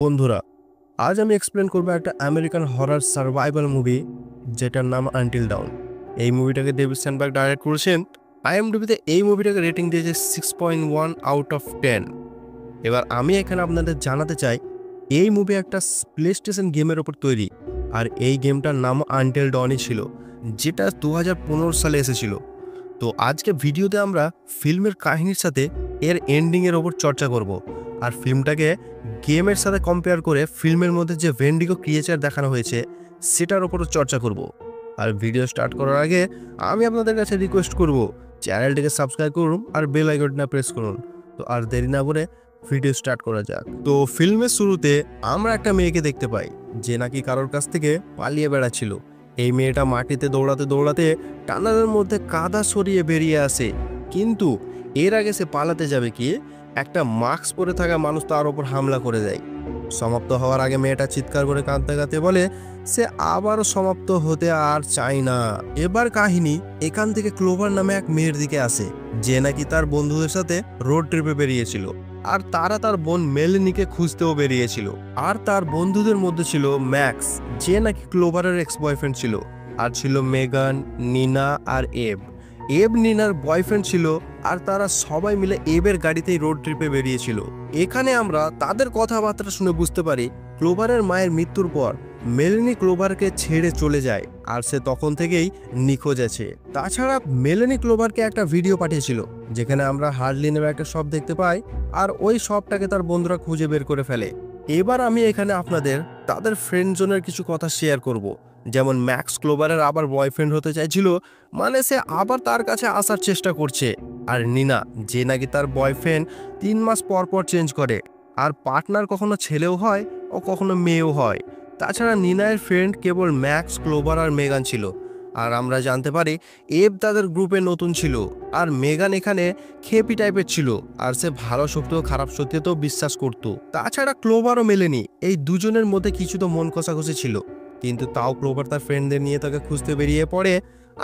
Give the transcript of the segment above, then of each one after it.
বন্ধুরা, আজ আমি এক্সপ্লেন করবো একটা আমেরিকান হরার সার্ভাইভাল মুভি যেটার নাম আনটিল ডাউন। এই মুভিটাকে ডেভিড স্যান্ডবার্গ ডাইরেক্ট করেছেন। আইএমডিবিতে এই মুভিটাকে রেটিং দিয়েছে 6.1 আউট অফ 10। এবার আমি এখানে আপনাদের জানাতে চাই, এই মুভি একটা প্লে স্টেশন গেমের ওপর তৈরি, আর এই গেমটার নাম আনটিল ডনই ছিল, যেটা 2015 সালে এসেছিল। তো আজকে ভিডিওতে আমরা ফিল্মের কাহিনীর সাথে এর এন্ডিংয়ের ওপর চর্চা করব, আর ফিল্মটাকে গেমের সাথে কম্পেয়ার করে ফিল্মের মধ্যে যে ভেন্ডিগো ক্রিয়েচার দেখানো হয়েছে সেটার ওপরও চর্চা করব। আর ভিডিও স্টার্ট করার আগে আমি আপনাদের কাছে রিকোয়েস্ট করব, চ্যানেলটিকে সাবস্ক্রাইব করুন আর বেল আইকনটা প্রেস করুন। তো আর দেরি না করে ভিডিও স্টার্ট করা যাক। তো ফিল্মের শুরুতে আমরা একটা মেয়েকে দেখতে পাই যে নাকি কারোর কাছ থেকে পালিয়ে বেড়াচ্ছিল। এই মেয়েটা মাটিতে দৌড়াতে দৌড়াতে টানেলের মধ্যে কাদা সরিয়ে বেরিয়ে আসে, কিন্তু এর আগে সে পালাতে যাবে কি একটা মাস্ক পরে থাকা মানুষ তার ওপর হামলা করে দেয়। সমাপ্ত হওয়ার আগে মেয়েটা চিৎকার করে কাঁদতে কাঁদতে বলে সে আবারও সমাপ্ত হতে আর চায় না। এবার কাহিনী এখান থেকে ক্লোভার নামে এক মেয়ের দিকে আসে, যে নাকি তার বন্ধুদের সাথে রোড ট্রিপে বেরিয়েছিল, আর তারা তার বোন মেলিনিকে খুঁজতেও বেরিয়েছিল। আর তার বন্ধুদের মধ্যে ছিল ম্যাক্স, যে নাকি ক্লোভারের এক্স বয়ফ্রেন্ড ছিল, আর ছিল মেগান, নিনা আর এব। এব নিনার বয়ফ্রেন্ড ছিল, আর তারা সবাই মিলে এবের গাড়িতেই রোড ট্রিপে বেরিয়েছিল। এখানে আমরা তাদের কথাবার্তা শুনে বুঝতে পারি ক্লোভারের মায়ের মৃত্যুর পর মেলেনি ক্লোভারকে ছেড়ে চলে যায়, আর সে তখন থেকেই নিখোঁজ আছে। তাছাড়া মেলেনি ক্লোভারকে একটা ভিডিও পাঠিয়েছিল যেখানে আমরা হার্লিনের একটা শপ দেখতে পাই, আর ওই শপটাকে তার বন্ধুরা খুঁজে বের করে ফেলে। এবার আমি এখানে আপনাদের তাদের ফ্রেন্ড জোনের কিছু কথা শেয়ার করব। যেমন ম্যাক্স ক্লোভারের আবার বয়ফ্রেন্ড হতে চাইছিল, মানে সে আবার তার কাছে আসার চেষ্টা করছে। আর নিনা, যে নাকি তার বয়ফ্রেন্ড 3 মাস পর পর চেঞ্জ করে, আর পার্টনার কখনো ছেলেও হয় ও কখনো মেয়েও হয়। তাছাড়া নিনায়ের ফ্রেন্ড কেবল ম্যাক্স, ক্লোভার আর মেগান ছিল। আর আমরা জানতে পারি এব তাদের গ্রুপে নতুন ছিল, আর মেগান এখানে খেপি টাইপের ছিল, আর সে ভালো শক্তি ও খারাপ শক্তিতেও বিশ্বাস করত। তাছাড়া ক্লোভারও মেলেনি, এই দুজনের মধ্যে কিছু তো মন কষাকষি ছিল, কিন্তু তাও ক্লোভার তার ফ্রেন্ডদের নিয়ে তাকে খুঁজতে বেরিয়ে পড়ে।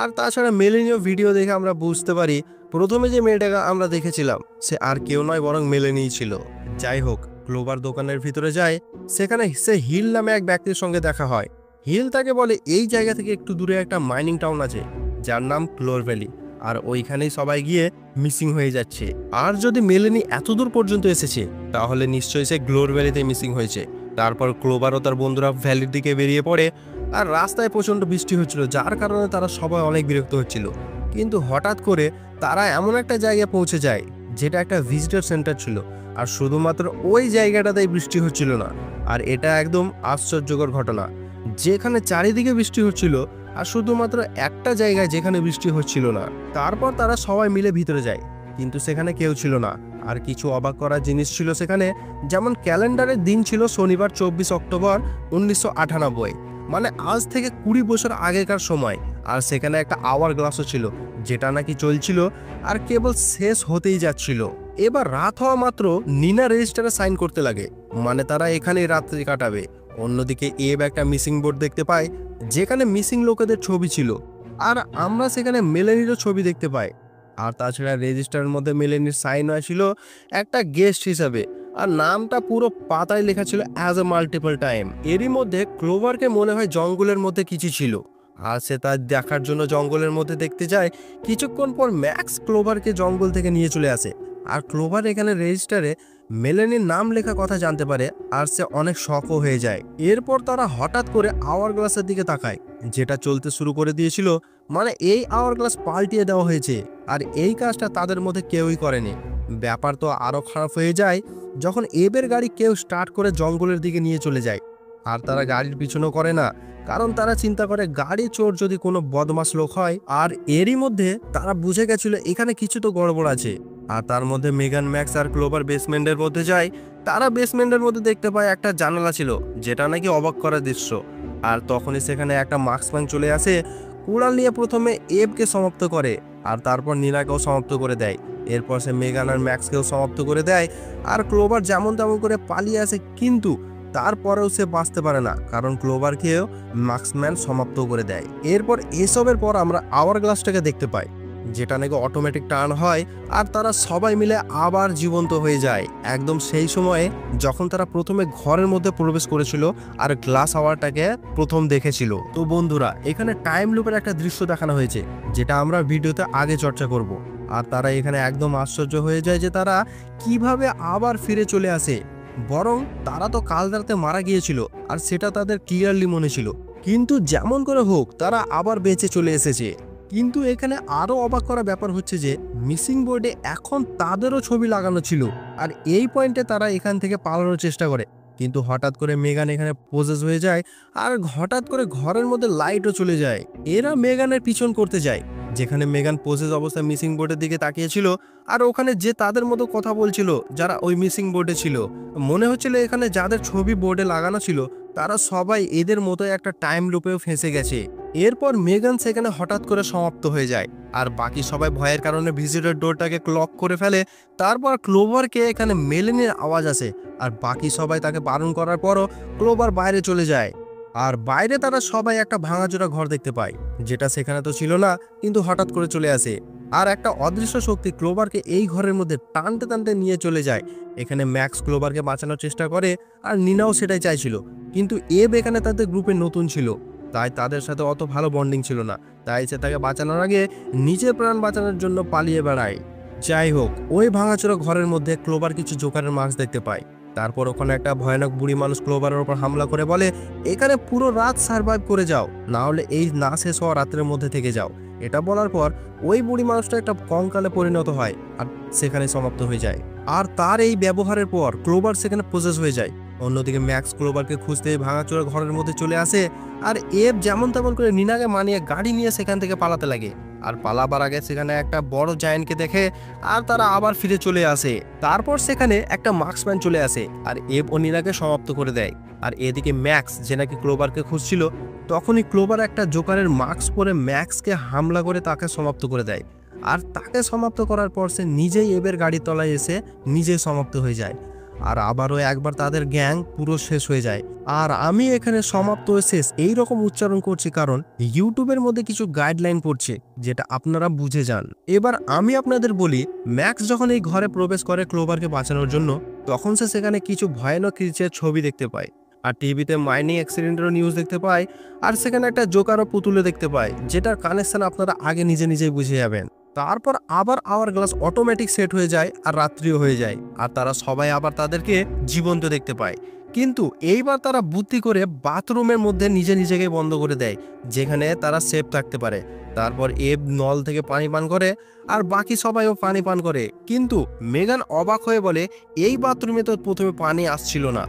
আর তাছাড়া মেলেনিও ভিডিও দেখে আমরা বুঝতে পারি প্রথমে যে মেয়েটাকে আমরা দেখেছিলাম সে আর কেউ নয় বরং মেলেনিই ছিল। যাই হোক, ক্লোভার দোকানের ভিতরে যায়, সেখানে সে হিল নামে এক ব্যক্তির সঙ্গে দেখা হয়। হিল তাকে বলে এই জায়গা থেকে একটু দূরে একটা মাইনিং টাউন আছে যার নাম ক্লোর ভ্যালি, আর ওইখানেই সবাই গিয়ে মিসিং হয়ে যাচ্ছে। আর যদি মেলেনি এত দূর পর্যন্ত এসেছে তাহলে নিশ্চয়ই সে গ্লোর ভ্যালিতে মিসিং হয়েছে। তারপর ক্লোভার ও তার বন্ধুরা ভ্যালির দিকে বেরিয়ে পড়ে, আর রাস্তায় প্রচণ্ড বৃষ্টি হচ্ছিল, যার কারণে তারা সবাই অনেক বিরক্ত হচ্ছিল। কিন্তু হঠাৎ করে তারা এমন একটা জায়গায় পৌঁছে যায় যেটা একটা ভিজিটর সেন্টার ছিল, আর শুধুমাত্র ওই জায়গাটাতেই বৃষ্টি হচ্ছিল না। আর এটা একদম আশ্চর্যকর ঘটনা, যেখানে চারিদিকে বৃষ্টি হচ্ছিল আর শুধুমাত্র একটা জায়গায় যেখানে বৃষ্টি হচ্ছিল না। তারপর তারা সবাই মিলে ভিতরে যায়, কিন্তু সেখানে কেউ ছিল না। আর কিছু অবাক করার জিনিস ছিল সেখানে, যেমন ক্যালেন্ডারের দিন ছিল শনিবার 24 অক্টোবর 1998, মানে আজ থেকে 20 বছর আগেকার সময়। আর সেখানে একটা আওয়ার গ্লাসও ছিল যেটা নাকি চলছিল আর কেবল শেষ হতেই যাচ্ছিল। এবার রাত হওয়া মাত্র নিনা রেজিস্টারে সাইন করতে লাগে, মানে তারা এখানেই রাত্রি কাটাবে। অন্যদিকে এব একটা মিসিং বোর্ড দেখতে পায় যেখানে মিসিং লোকেদের ছবি ছিল, আর আমরা সেখানে মেলেনিরও ছবি দেখতে পাই। আর তাছাড়া রেজিস্টারের মধ্যে মেলেনির সাইন হয়েছিল একটা গেস্ট হিসাবে, আর নামটা পুরো পাতায় লেখা ছিল অ্যাজ এ মাল্টিপল টাইম। এরই মধ্যে ক্লোভারকে মনে হয় জঙ্গলের মধ্যে কিছু ছিল, আর সে তার দেখার জন্য জঙ্গলের মধ্যে দেখতে যায়। কিছুক্ষণ পর ম্যাক্স ক্লোভারকে জঙ্গল থেকে নিয়ে চলে আসে, আর ক্লোভার এখানে রেজিস্টারে মেলেনির নাম লেখা কথা জানতে পারে, আর সে অনেক শকও হয়ে যায়। এরপর তারা হঠাৎ করে আওয়ার গ্লাসের দিকে তাকায় যেটা চলতে শুরু করে দিয়েছিল, মানে এই আওয়ার গ্লাস পাল্টিয়ে দেওয়া হয়েছে, আর এই কাজটা তাদের মধ্যে কেউই করেনি। ব্যাপার তো আরো খারাপ হয়ে যায় যখন এবের গাড়ি কেউ স্টার্ট করে জঙ্গলের দিকে নিয়ে চলে যায়, আর তারা গাড়ির পিছনও করে না, কারণ তারা চিন্তা করে গাড়ি চোর যদি কোনো বদমাস লোক হয়। আর এরই মধ্যে তারা বুঝে গেছিল এখানে কিছু তো গড়বড় আছে। আর তার মধ্যে মেগান, ম্যাক্স আর ক্লোভার বেসমেন্টের মধ্যে যায়। তারা বেসমেন্টের মধ্যে দেখতে পায় একটা জানালা ছিল যেটা নাকি অবাক করার দৃশ্য। আর তখনই সেখানে একটা মার্কসম্যান চলে আসে, কুড়াল নিয়ে প্রথমে এবকে সমাপ্ত করে, আর তারপর নীলাকেও সমাপ্ত করে দেয়। এরপর সে মেগান আর ম্যাক্সকেও সমাপ্ত করে দেয়। আর ক্লোভার যেমন তেমন করে পালিয়ে আসে, কিন্তু তারপরেও সে বাঁচতে পারে না, কারণ ক্লোভারকেও মার্কসম্যান সমাপ্ত করে দেয়। এরপর এসবের পর আমরা আওয়ার গ্লাসটাকে দেখতে পাই, যেটা নাকি অটোমেটিক টার্ন হয় আর তারা সবাই মিলে আবার জীবন্ত হয়ে যায় একদম সেই সময়ে যখন তারা প্রথমে ঘরের মধ্যে প্রবেশ করেছিল আর গ্লাস আওয়ারটাকে প্রথম দেখেছিল। তো বন্ধুরা, এখানে টাইম লুপের একটা দৃশ্য দেখানো হয়েছে যেটা আমরা ভিডিওতে আগে চর্চা করব। আর তারা এখানে একদম আশ্চর্য হয়ে যায় যে তারা কিভাবে আবার ফিরে চলে আসে। বরং তারা তো কাল রাতে মারা গিয়েছিল আর সেটা তাদের ক্লিয়ারলি মনে ছিল, কিন্তু যেমন করে হোক তারা আবার বেঁচে চলে এসেছে। কিন্তু এখানে আরো অবাক করা ব্যাপার হচ্ছে যে মিসিং বোর্ডে এখন তাদেরও ছবি লাগানো ছিল। আর এই পয়েন্টে তারা এখান থেকে পালানোর চেষ্টা করে, কিন্তু হঠাৎ করে মেগান এখানে পজেস হয়ে যায় আর হঠাৎ করে ঘরের মধ্যে লাইটও চলে যায়। এরা মেগানের পিছন করতে যায়, যেখানে মেগান পজেস অবস্থায় মিসিং বোর্ডের দিকে তাকিয়েছিল আর ওখানে যে তাদের মতো কথা বলছিল যারা ওই মিসিং বোর্ডে ছিল। মনে হচ্ছিল এখানে যাদের ছবি বোর্ডে লাগানো ছিল তারা সবাই এদের মতো একটা টাইম লুপেও ফেঁসে গেছে। এরপর মেগান সেখানে হঠাৎ করে সমাপ্ত হয়ে যায় আর বাকি সবাই ভয়ের কারণে ভিজিটর ডোরটাকে লক করে ফেলে। তারপর ক্লোভারকে এখানে মেলেনের আওয়াজ আসে আর বাকি সবাই তাকে বারণ করার পরও ক্লোভার বাইরে চলে যায়। আর বাইরে তারা সবাই একটা ভাঙাচোরা ঘর দেখতে পায়, যেটা সেখানে তো ছিল না, কিন্তু হঠাৎ করে চলে আসে। আর একটা অদৃশ্য শক্তি ক্লোভারকে এই ঘরের মধ্যে টানতে টানতে নিয়ে চলে যায়। এখানে ম্যাক্স ক্লোভারকে বাঁচানোর চেষ্টা করে আর নিনাও সেটাই চাইছিল, কিন্তু এব এখানে তাদের গ্রুপে নতুন ছিল, তাই তাদের সাথে অত ভালো বন্ডিং ছিল না। তাই সে তাকে বাঁচানোর আগে নিজের প্রাণ বাঁচানোর জন্য পালিয়ে বেড়ায়। যাই হোক, ওই ভাঙাচোরা ঘরের মধ্যে ক্লোভার কিছু জোকারের মাস্ক দেখতে পায়। তারপর ওখানে একটা ভয়ানক বুড়ি মানুষ ক্লোভারের ওপর হামলা করে বলে, এখানে পুরো রাত সার্ভাইভ করে যাও, না হলে এই না শেষ হওয়া রাতের মধ্যে থেকে যাও। এটা বলার পর ওই বুড়ি মানুষটা একটা কঙ্কালে পরিণত হয় আর সেখানে সমাপ্ত হয়ে যায়। আর তার এই ব্যবহারের পর ক্লোভার সেখানে পজেস হয়ে যায়। অন্যদিকে ম্যাক্স ক্লোভারকে খুঁজতে ভাঙাচোরা ঘরের মধ্যে চলে আসে আর এব যেমন তেমন করে নিনাকে মানিয়ে গাড়ি নিয়ে সেখান থেকে পালাতে লাগে। আর পালাবার আগে সেখানে একটা বড় জায়ান্টকে দেখে আর তারা আবার ফিরে চলে আসে। তারপর সেখানে একটা মার্কসম্যান চলে আসে আর এব ও নিনাকে সমাপ্ত করে দেয়। আর এদিকে ম্যাক্স, যে নাকি ক্লোভারকে খুঁজছিল, তখনই ক্লোভার একটা জোকারের মাস্ক পরে ম্যাক্সকে হামলা করে তাকে সমাপ্ত করে দেয়। আর তাকে সমাপ্ত করার পর সে নিজেই এবের গাড়ির তলায় এসে নিজেই সমাপ্ত হয়ে যায়। আর আবারও একবার তাদের গ্যাং পুরো শেষ হয়ে যায়। আর আমি এখানে সমাপ্ত হয়ে শেষ এই রকম উচ্চারণ করছি কারণ ইউটিউবের মধ্যে কিছু গাইডলাইন পড়ছে, যেটা আপনারা বুঝে যান। এবার আমি আপনাদের বলি, ম্যাক্স যখন এই ঘরে প্রবেশ করে ক্লোভারকে বাঁচানোর জন্য, তখন সে সেখানে কিছু ভয়ানক ক্রিচারের ছবি দেখতে পায় আর টিভিতে মাইনিং অ্যাক্সিডেন্টেরও নিউজ দেখতে পায়। আর সেখানে একটা জোকারও পুতুলে দেখতে পায়, যেটার কানেকশন আপনারা আগে নিজে নিজেই বুঝে যাবেন। তারপর আবার আওয়ার গ্লাস অটোমেটিক সেট হয়ে যায় আর রাত্রিও হয়ে যায় আর তারা সবাই আবার তাদেরকে জীবন্ত দেখতে পায়। কিন্তু এইবার তারা বুদ্ধি করে বাথরুমের মধ্যে নিজে নিজেকে বন্ধ করে দেয়, যেখানে তারা সেফ থাকতে পারে। তারপর এব নল থেকে পানি পান করে আর বাকি সবাইও পানি পান করে, কিন্তু মেগান অবাক হয়ে বলে এই বাথরুমে তো প্রথমে পানি আসছিল না।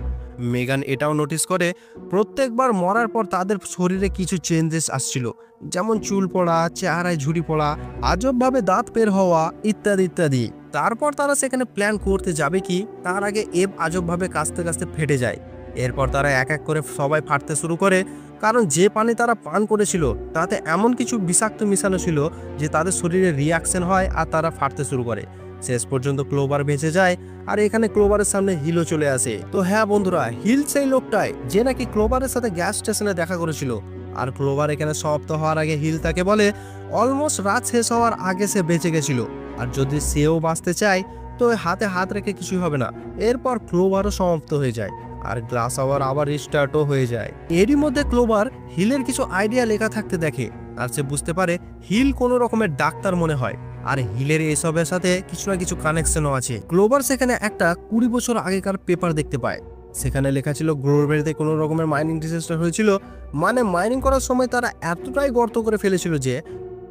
মেগান এটাও নোটিস করে প্রত্যেকবার মরার পর তাদের শরীরে কিছু চেঞ্জেস আসছিল, যেমন চুল পড়া, চেহারায় ঝুড়ি পড়া, আজবভাবে দাঁত বের হওয়া ইত্যাদি ইত্যাদি। তারপর তারা সেখানে প্ল্যান করতে যাবে কি তার আগে এব আজবভাবে কাঁচতে কাঁচতে ফেটে যায়। এরপর তারা এক এক করে সবাই ফাটতে শুরু করে, কারণ যে পানি তারা পান করেছিল তাতে এমন কিছু বিষাক্ত মিশানো ছিল যে তাদের শরীরে রিয়াকশন হয় আর তারা ফাটতে শুরু করে। শেষ পর্যন্ত ক্লোভার বেঁচে যায় আর এখানে ক্লোভারের সামনে হিলও চলে আসে। তো হ্যাঁ বন্ধুরা, হিল সেই লোকটাই যে নাকি ক্লোভারের সাথে গ্যাস স্টেশনে দেখা করেছিল। আর ক্লোভার এখানে সমাপ্ত হওয়ার আগে হিল তাকে বলে অলমোস্ট রাত শেষ হওয়ার আগে সে বেঁচে গেছিল, আর যদি সেও বাঁচতে চায় তো হাতে হাত রেখে কিছুই হবে না। এরপর ক্লোভারও সমাপ্ত হয়ে যায় আর গ্লাস আবার রিস্টার্টও হয়ে যায়। এরই মধ্যে ক্লোভার হিলের কিছু আইডিয়া লেখা থাকতে দেখে আর সে বুঝতে পারে হিল কোনো রকমের ডাক্তার মনে হয়, আর হিলের এসবের সাথে কিছু না কিছু কানেকশনও আছে। ক্লোভার সেখানে একটা 20 বছর আগেকার পেপার দেখতে পায়, সেখানে লেখা ছিল গ্লোবারিতে কোনো রকমের মাইনিং ডিজাস্টার হয়েছিল। মানে মাইনিং করার সময় তারা এতটাই গর্ত করে ফেলেছিল যে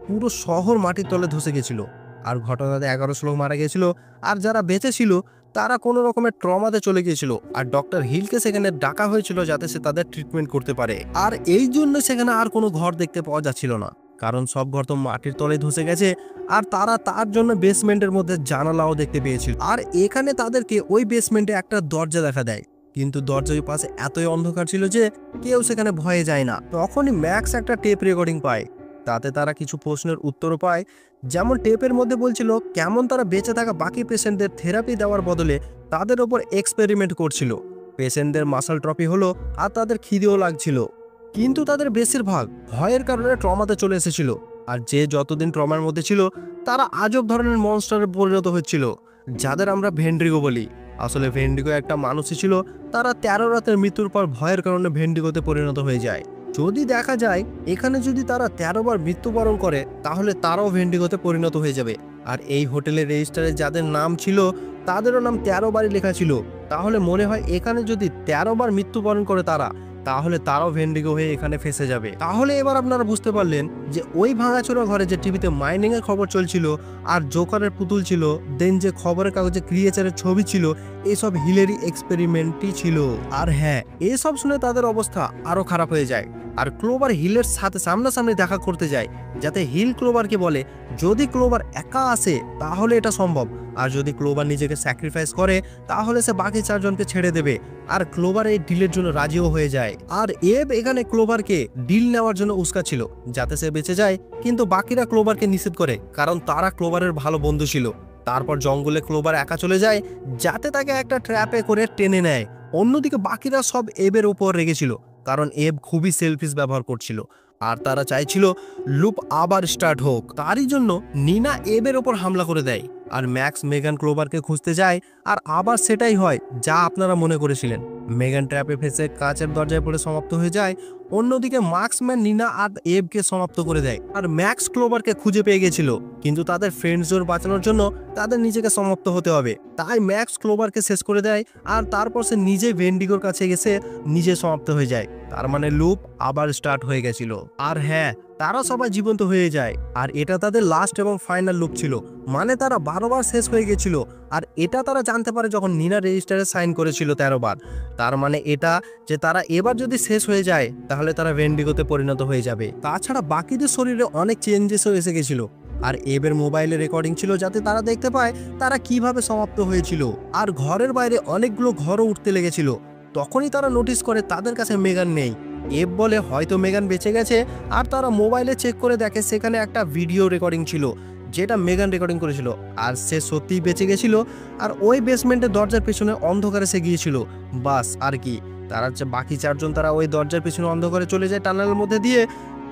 পুরো শহর মাটির তলে ধসে গেছিল, আর ঘটনাতে 1100 লোক মারা গিয়েছিল। আর যারা বেঁচে ছিল তারা কোনো রকমের ট্রমাতে চলে গিয়েছিল, আর ডক্টর হিলকে সেখানে ডাকা হয়েছিল যাতে সে তাদের ট্রিটমেন্ট করতে পারে। আর এই জন্য সেখানে আর কোনো ঘর দেখতে পাওয়া যাচ্ছিল না, কারণ সব ঘর তো মাটির তলে ধসে গেছে। আর তারা তার জন্য বেসমেন্টের মধ্যে জানালাও দেখতে পেয়েছিল। আর এখানে তাদেরকে ওই বেসমেন্টে একটা দরজা দেখা দেয়, কিন্তু দরজার পাশে এতই অন্ধকার ছিল যে কেউ সেখানে ভয়ে যায় না। তখনই ম্যাক্স একটা টেপ রেকর্ডিং পায়, তাতে তারা কিছু প্রশ্নের উত্তরও পায়। যেমন টেপের মধ্যে বলছিল কেমন তারা বেঁচে থাকা বাকি পেশেন্টদের থেরাপি দেওয়ার বদলে তাদের ওপর এক্সপেরিমেন্ট করছিল। পেশেন্টদের মাসল ট্রফি হলো আর তাদের খিদেও লাগছিল, কিন্তু তাদের বেশিরভাগ ভয়ের কারণে ট্রমাতে চলে এসেছিল। আর যে যতদিন ট্রমার মধ্যে ছিল তারা আজব ধরনের মনস্টারে পরিণত হচ্ছিল, যাদের আমরা ভেন্ড্রিগো বলি। আসলে ভেন্ডিগো একটা মানুষই ছিল, তারা 13 রাতের মৃত্যুর পর ভয়ের কারণে ভেন্ডিগোতে পরিণত হয়ে যায়। যদি দেখা যায় এখানে যদি তারা 13 বার মৃত্যুবরণ করে তাহলে তারাও ভেন্ডিগোতে পরিণত হয়ে যাবে। আর এই হোটেলের রেজিস্টারে যাদের নাম ছিল তাদেরও নাম 13 বারই লেখা ছিল। তাহলে মনে হয় এখানে যদি 13 বার মৃত্যুবরণ করে তাহলে তারাও ভেন্ডিগো হয়ে এখানে ফেসে যাবে। তাহলে এবার আপনারা বুঝতে পারলেন যে ওই ভাঙাচোরা ঘরে যে টিভিতে মাইনিং এর খবর চলছিল আর জোকারের পুতুল ছিল, দেন যে খবরের কাগজে ক্রিয়েচারের ছবি ছিল, এসব হিলেরি এক্সপেরিমেন্টই ছিল। আর হ্যাঁ, এসব শুনে তাদের অবস্থা আরো খারাপ হয়ে যায়। আর ক্লোবার হিলের সাথে সামনাসামনি দেখা করতে যায়, যাতে হিল ক্লোবারকে বলে যদি ক্লোবার একা আসে তাহলে এটা সম্ভব, আর যদি ক্লোবার নিজেকে স্যাক্রিফাইস করে তাহলে সে বাকি 4 জনকে ছেড়ে দেবে। আর ক্লোবার এই ডিলের জন্য রাজিও হয়ে যায়। আর এব এখানে ক্লোবারকে ডিল নেওয়ার জন্য উস্কাচ্ছিল যাতে সে বেঁচে যায়, কিন্তু বাকিরা ক্লোবারকে নিষেধ করে কারণ তারা ক্লোবারের ভালো বন্ধু ছিল। তারপর জঙ্গলে ক্লোবার একা চলে যায় যাতে তাকে একটা ট্র্যাপে করে টেনে নেয়। অন্যদিকে বাকিরা সব এবের উপর রেগেছিল কারণ এব খুবই সেলফিশ ব্যবহার করছিল, আর তারা চাইছিল লুপ আবার স্টার্ট হোক। তারই জন্য নিনা এবের ওপর হামলা করে দেয় আর ম্যাক্স মেগান ক্লোবারকে খুঁজতে যায়। আর আবার সেটাই হয় যা আপনারা মনে করেছিলেন, মেগান ট্র্যাপে ফেসে কাঁচের দরজায় পড়ে সমাপ্ত হয়ে যায়। অন্যদিকে মার্কসম্যান নিনা আর এবকে সমাপ্ত করে দেয়। আর ম্যাক্স ক্লোবারকে খুঁজে পেয়ে গেছিল, কিন্তু তাদের ফ্রেন্ড জোর বাঁচানোর জন্য তাদের নিজেকে সমাপ্ত হতে হবে। তাই ম্যাক্স ক্লোবারকে শেষ করে দেয় আর তারপর সে নিজে ভেন্ডিগোর কাছে গেছে নিজে সমাপ্ত হয়ে যায়। তার মানে লুপ আবার স্টার্ট হয়ে গেছিল। আর হ্যাঁ, তারা সবাই জীবন্ত হয়ে যায়। আর এটা তাদের লাস্ট এবং ফাইনাল লুপ ছিল, মানে তারা 12 বার শেষ হয়ে গেছিল। আর এটা তারা জানতে পারে যখন নিনা রেজিস্টারে সাইন করেছিল 13 বার। তার মানে এটা যে তারা এবার যদি শেষ হয়ে যায় তাহলে তারা ভেন্ডিগোতে পরিণত হয়ে যাবে। তাছাড়া বাকিদের শরীরে অনেক চেঞ্জেসও এসে গেছিল। আর এবের মোবাইলে রেকর্ডিং ছিল যাতে তারা দেখতে পায় তারা কিভাবে সমাপ্ত হয়েছিল। আর ঘরের বাইরে অনেকগুলো ঘরও উঠতে লেগেছিল। তখনই তারা নোটিস করে তাদের কাছে মেগান নেই। এব বলে হয়তো মেগান বেঁচে গেছে। আর তারা মোবাইলে চেক করে দেখে সেখানে একটা ভিডিও রেকর্ডিং ছিল যেটা মেগান রেকর্ডিং করেছিল, আর সে সত্যিই বেঁচে গেছিল। আর ওই বেসমেন্টের দরজার পেছনে অন্ধকারে সে গিয়েছিল। বাস আর কি, তারা বাকি 4 জন তারা ওই দরজার পেছনে অন্ধকারে চলে যায় টানেলের মধ্যে দিয়ে।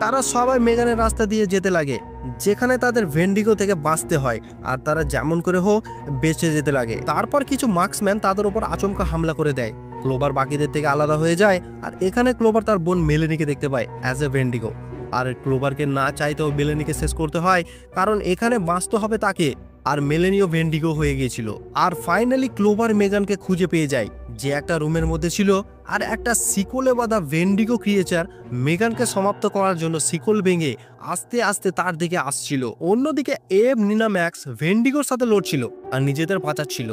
তারা সবাই মেগানের রাস্তা দিয়ে যেতে লাগে যেখানে তাদের ভেন্ডিগো থেকে বাঁচতে হয়, আর তারা যেমন করে হোক বেঁচে যেতে লাগে। তারপর কিছু মার্কসম্যান তাদের উপর আচমকা হামলা করে দেয়। ক্লোবার বাকিদের থেকে আলাদা হয়ে যায়। আর এখানে ক্লোবার তার বোন মেলেনিকে দেখতে পায় অ্যাজ এ ভেন্ডিগো। আর ক্লোবারকে না চাইতেও মেলেনিকে শেষ করতে হয় কারণ এখানে বাঁচতে হবে তাকে। আর মেলেনিও ভেন্ডিগো হয়ে গিয়েছিল। আর ফাইনালি ক্লোবার মেগানকে খুঁজে পেয়ে যায় যে একটা রুমের মধ্যে ছিল। আর একটা শিকলে বাঁধা ভেন্ডিগো ক্রিয়েচার মেগানকে সমাপ্ত করার জন্য শিকল ভেঙে আস্তে আস্তে তার দিকে আসছিল। অন্যদিকে এব, নিনা, ম্যাক্স ভেন্ডিগোর সাথে লড়ছিল আর নিজেদের বাঁচাচ্ছিল।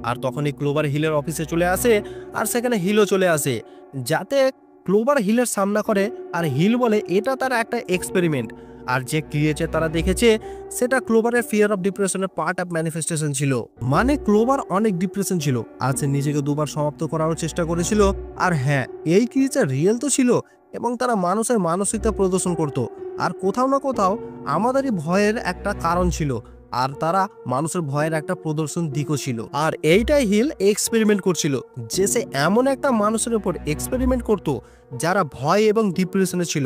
আর তখনই ক্লোবার হিলের অফিসে চলে আসে আর সেখানে হিলও চলে আসে যাতে ক্লোবার হিলের সামনা করে। আর হিল বলে এটা তার একটা এক্সপেরিমেন্ট, আর যে ক্রিয়েচার তারা দেখেছে সেটা ক্লোবারের ফিয়ার অফ ডিপ্রেশনের পার্ট অফ ম্যানিফেস্টেশন ছিল। মানে ক্লোবার অনেক ডিপ্রেশন ছিল আর সে নিজেকে 2 বার সমাপ্ত করার চেষ্টা করেছিল। আর হ্যাঁ, এই ক্রিয়েচার রিয়েল তো ছিল এবং তারা মানুষের মানসিকতা প্রদর্শন করত। আর কোথাও না কোথাও আমাদেরই ভয়ের একটা কারণ ছিল, আর তারা মানুষের ভয়ের একটা প্রদর্শন দিকও ছিল। আর এইটাই হিল এক্সপেরিমেন্ট করছিল যে সে এমন একটা মানুষের উপর এক্সপেরিমেন্ট করত যারা ভয় এবং ডিপ্রেশনে ছিল।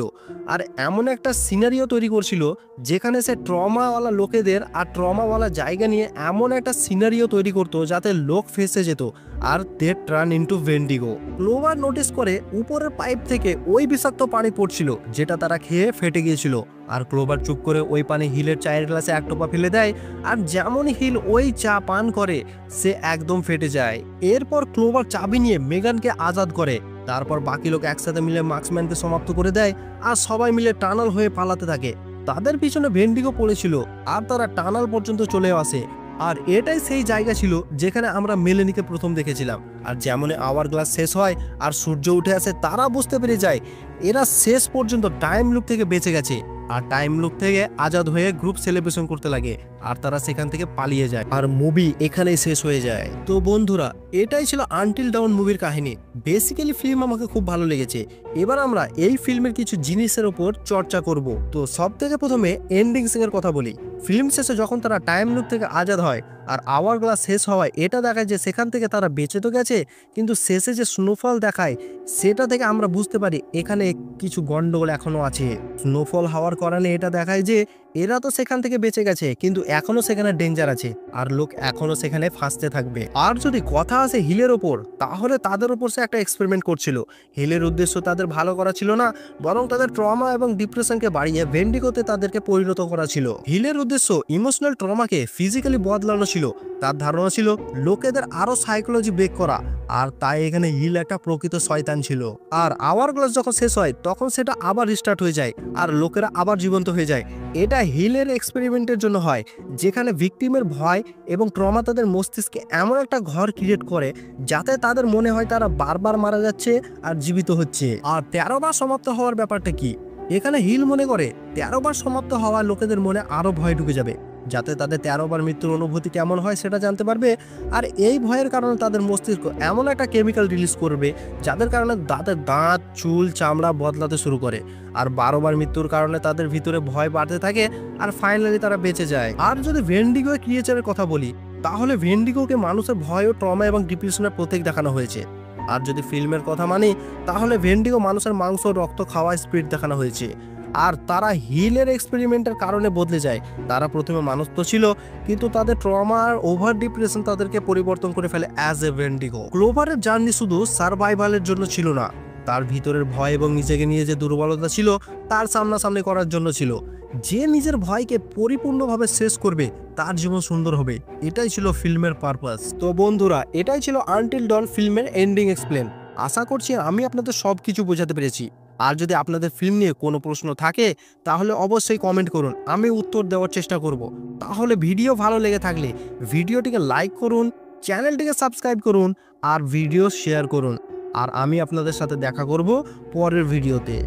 আর এমন একটা সিনারিও তৈরি করছিল যেখানে সে ট্রমাওয়ালা লোকেদের আর ট্রমাওয়ালা জায়গা নিয়ে এমন একটা সিনারিও তৈরি করতো যাতে লোক ফেসে যেত আর দে টার্ন ইনটু ভেন্ডিগো। ক্লোবার নোটিস করে উপরের পাইপ থেকে ওই বিষাক্ত পানি পড়ছিল যেটা তারা খেয়ে ফেটে গিয়েছিল। আর ক্লোবার চুপ করে ওই পানি হিলের চায়ের গ্লাসে 1 টোপা ফেলে দেয়। আর যেমনই হিল ওই চা পান করে সে একদম ফেটে যায়। এরপর ক্লোবার চাবি নিয়ে মেগানকে আজাদ করে। তারপর বাকি লোক একসাথে মিলে মার্কসম্যানকে সমাপ্ত করে দেয় আর সবাই মিলে টানাল হয়ে পালাতে থাকে। তাদের পিছনে ভেন্ডিগো পড়েছিল আর তারা টানাল পর্যন্ত চলে আসে। আর এটাই সেই জায়গা ছিল যেখানে আমরা মেলেনিকে প্রথম দেখেছিলাম। আর যেমনই আওয়ার গ্লাস শেষ হয় আর সূর্য উঠে আসে তারা বুঝতে পেরে যায় এরা শেষ পর্যন্ত টাইম লুপ থেকে বেঁচে গেছে। আর টাইম লুপ থেকে আজাদ হয়ে গ্রুপ সেলিব্রেশন করতে লাগে। আর তারা সেখান থেকে পালিয়ে যায় আর মুভি এখানেই শেষ হয়ে যায়। তো বন্ধুরা, এটাই ছিল আনটিল ডাউন মুভির কাহিনী। বেসিক্যালি ফিল্ম আমাকে খুব ভালো লেগেছে। এবার আমরা এই ফিল্মের কিছু জিনিসের উপর চর্চা করব। তো সব থেকে প্রথমে এন্ডিং সিনের কথা বলি। ফিল্ম শেষে যখন তারা টাইম লুপ থেকে আজাদ হয় আর আওয়ার গ্লাস শেষ হওয়ায় এটা দেখায় যে সেখান থেকে তারা বেঁচে তো গেছে, কিন্তু শেষে যে স্নোফল দেখায় সেটা থেকে আমরা বুঝতে পারি এখানে কিছু গন্ডগোল এখনো আছে। স্নোফল হওয়ার কারণে এটা দেখায় যে এরা তো সেখান থেকে বেঁচে গেছে, কিন্তু এখনো সেখানে ডেঞ্জার আছে আর লোক এখনো সেখানে ফাঁসতে থাকবে। আর যদি কথা আসে হিলের ওপর, তাহলে তাদের উপর সে একটা এক্সপেরিমেন্ট করছিল। হিলের উদ্দেশ্য তাদের ভালো করা ছিল না, বরং তাদের ট্রমা এবং ডিপ্রেশনকে বাড়িয়ে ভেন্ডিগোতে তাদেরকে পরিণত করা ছিল। হিলের উদ্দেশ্য ইমোশনাল ট্রমাকে ফিজিক্যালি বদলানো ছিল। তার ধারণা ছিল লোকেদের আরো সাইকোলজি ব্রেক করা, আর তাই এখানে হিল একটা প্রকৃত শয়তান ছিল। আর আওয়ার গ্লাস যখন শেষ হয় তখন সেটা আবার রিস্টার্ট হয়ে যায় আর লোকেরা আবার জীবন্ত হয়ে যায়। এটা হিলের এক্সপেরিমেন্টের জন্য হয়, যেখানে ভিকটিমের ভয় এবং ট্রমা তাদের মস্তিষ্কে এমন একটা ঘর ক্রিয়েট করে যাতে তাদের মনে হয় তারা বারবার মারা যাচ্ছে আর জীবিত হচ্ছে। আর 13 বার সমাপ্ত হওয়ার ব্যাপারটা কি? এখানে হিল মনে করে 13 বার সমাপ্ত হওয়া লোকেদের মনে আরো ভয় ঢুকে যাবে, যাতে তাদের 13 বার মৃত্যুর অনুভূতি কেমন হয় সেটা জানতে পারবে। আর এই ভয়ের কারণে তাদের মস্তিষ্ক এমন একটা কেমিক্যাল রিলিজ করবে যাদের কারণে তাদের দাঁত, চুল, চামড়া বদলাতে শুরু করে। আর 12 বার মৃত্যুর কারণে তাদের ভিতরে ভয় বাড়তে থাকে আর ফাইনালি তারা বেঁচে যায়। আর যদি ভেন্ডিগো ক্রিয়েচারের কথা বলি, তাহলে ভেন্ডিগোকে মানুষের ভয় ও ট্রমা এবং ডিপ্রেশনের প্রতীক দেখানো হয়েছে। আর যদি ফিল্মের কথা মানি, তাহলে ভেন্ডিগো মানুষের মাংস রক্ত খাওয়া স্পিরিট দেখানো হয়েছে। আর তারা হিলের এক্সপেরিমেন্টের কারণে বদলে যায়। তারা প্রথমে মানুষ তো ছিল, কিন্তু তাদের ট্রমা আর ওভার ডিপ্রেশন তাদেরকে পরিবর্তন করে ফেলে অ্যাজ এ ভেন্ডিগো। ক্লোভারের জার্নি শুধু সার্ভাইভালের জন্য ছিল না, তার ভিতরের ভয় এবং নিজেকে নিয়ে যে দুর্বলতা ছিল তার সামনাসামনি করার জন্য ছিল। যে নিজের ভয়কে পরিপূর্ণভাবে শেষ করবে তার জীবন সুন্দর হবে, এটাই ছিল ফিল্মের পারপাস। তো বন্ধুরা, এটাই ছিল আনটিল ডন ফিল্মের এন্ডিং এক্সপ্লেন। আশা করছি আমি আপনাদের সব কিছু বোঝাতে পেরেছি। আর যদি আপনাদের ফিল্ম নিয়ে কোনো প্রশ্ন থাকে তাহলে অবশ্যই কমেন্ট করুন, আমি উত্তর দেওয়ার চেষ্টা করব। তাহলে ভিডিও ভালো লেগে থাকলে ভিডিওটিকে লাইক করুন, চ্যানেলটিকে সাবস্ক্রাইব করুন আর ভিডিও শেয়ার করুন। আর আমি আপনাদের সাথে দেখা করব পরের ভিডিওতে।